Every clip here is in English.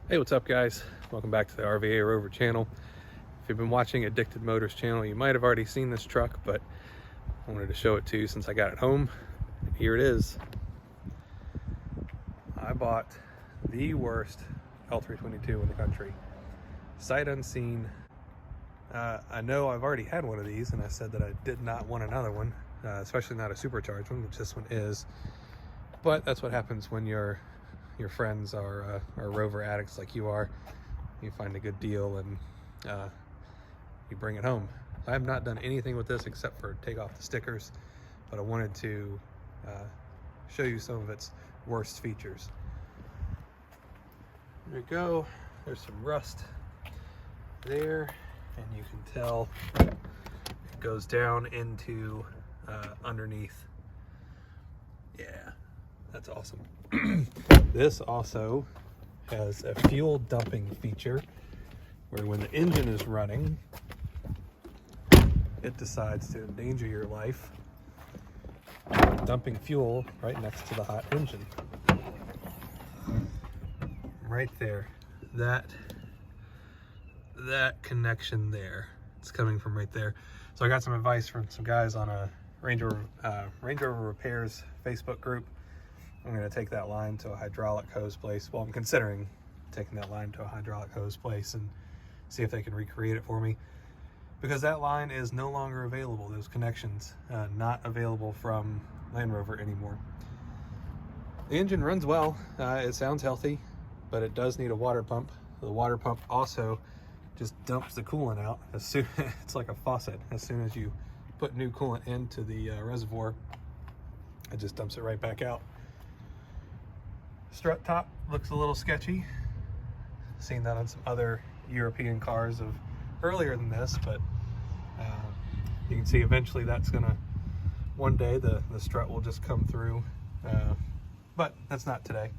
Hey, what's up guys? Welcome back to the RVA Rover channel. If you've been watching Addicted Motors channel, you might have already seen this truck, but I wanted to show it to you since I got it home. And here it is. I bought the worst L332 in the country. Sight unseen. I know I've already had one of these and I said that I did not want another one, especially not a supercharged one, which this one is. But that's what happens when your friends are Rover addicts like you are. You find a good deal and you bring it home. I have not done anything with this except for take off the stickers, but I wanted to show you some of its worst features. There we go. There's some rust there, and you can tell it goes down into underneath. Yeah, that's awesome. This also has a fuel dumping feature where when the engine is running, it decides to endanger your life, dumping fuel right next to the hot engine. Right there, that connection there, it's coming from right there. So I got some advice from some guys on a Range Rover Repairs Facebook group. I'm going to take that line to a hydraulic hose place. Well, I'm considering taking that line to a hydraulic hose place and see if they can recreate it for me, because that line is no longer available. Those connections not available from Land Rover anymore. The engine runs well. It sounds healthy, but it does need a water pump. The water pump also just dumps the coolant out as soon it's like a faucet. As soon as you put new coolant into the reservoir, it just dumps it right back out. Strut top looks a little sketchy. Seen that on some other European cars of earlier than this, but you can see eventually that's gonna, one day the strut will just come through, but that's not today.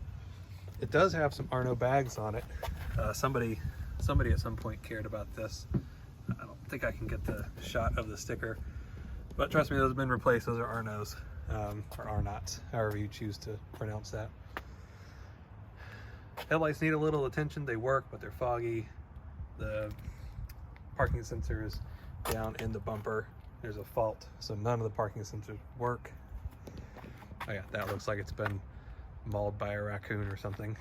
It does have some Arno bags on it. Somebody at some point cared about this. I don't think I can get the shot of the sticker, but trust me, those have been replaced. Those are Arnos, or Arnots, however you choose to pronounce that. Headlights need a little attention. They work, but they're foggy. The parking sensor is down in the bumper. There's a fault, so none of the parking sensors work. Oh yeah, that looks like it's been mauled by a raccoon or something.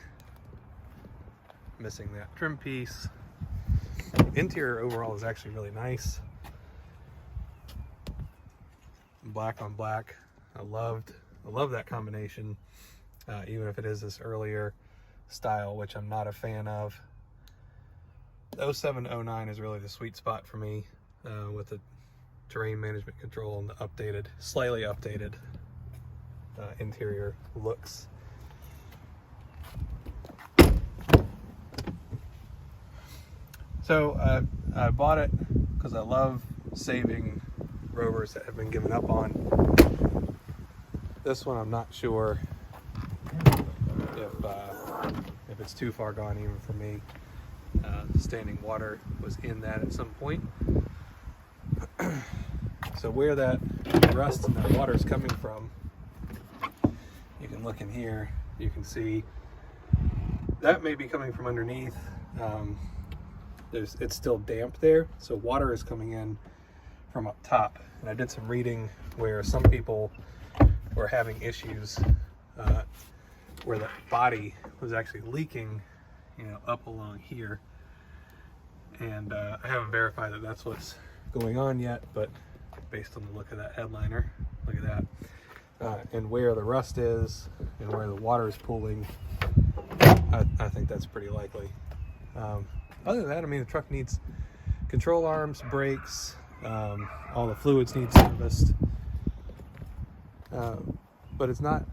Missing that trim piece. Interior overall is actually really nice. Black on black. I love that combination, even if it is this earlier style, which I'm not a fan of. The 0709 is really the sweet spot for me, with the terrain management control and the slightly updated interior looks. So I bought it because I love saving Rovers that have been given up on. This one I'm not sure if it's too far gone even for me. Standing water was in that at some point. So where that rust and that water is coming from, you can look in here, you can see that may be coming from underneath. It's still damp there, so water is coming in from up top. And I did some reading where some people were having issues where the body was actually leaking, up along here. And I haven't verified that that's what's going on yet, but based on the look of that headliner, look at that, and where the rust is and where the water is pooling, I think that's pretty likely. Other than that, I mean, the truck needs control arms, brakes, all the fluids need serviced, but it's not,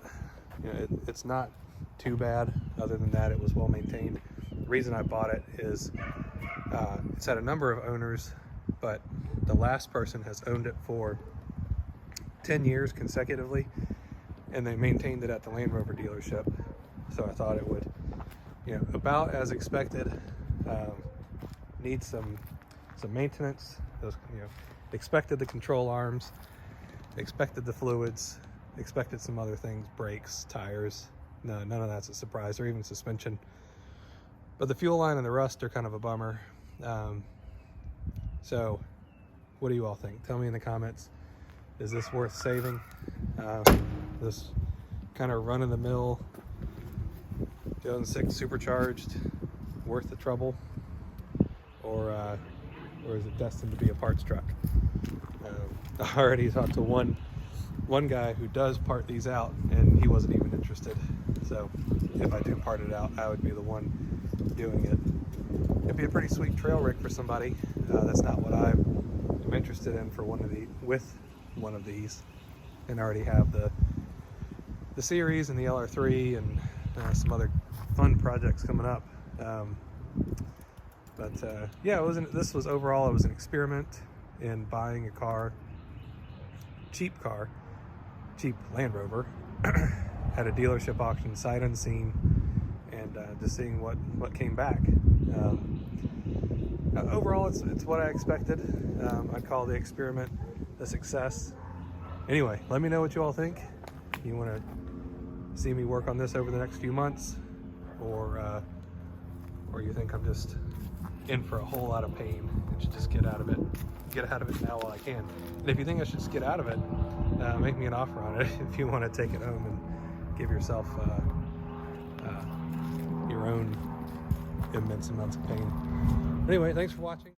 it's not too bad. Other than that, it was well maintained. The reason I bought it is it's had a number of owners, but the last person has owned it for 10 years consecutively, and they maintained it at the Land Rover dealership. So I thought it would, about as expected. Needs some maintenance. Those, expected the control arms, expected the fluids, expected some other things, brakes, tires. No, none of that's a surprise, or even suspension. But the fuel line and the rust are kind of a bummer. So what do you all think? Tell me in the comments. Is this worth saving? This kind of run-of-the-mill 2006 supercharged worth the trouble, or is it destined to be a parts truck? I already talked to one guy who does part these out, and he wasn't even interested. So if I do part it out, I would be the one doing it. It'd be a pretty sweet trail rig for somebody. That's not what I am interested in for one of these, and I already have the series and the LR3 and some other fun projects coming up. Yeah, this was overall, it was an experiment in buying a car, cheap Land Rover at a dealership auction, sight unseen, and just seeing what came back. Overall, it's what I expected. I'd call the experiment a success. Anyway, let me know what you all think. You want to see me work on this over the next few months, or you think I'm just in for a whole lot of pain and should just get out of it now while I can. And if you think I should just get out of it, make me an offer on it if you want to take it home and give yourself your own immense amounts of pain. Anyway, thanks for watching.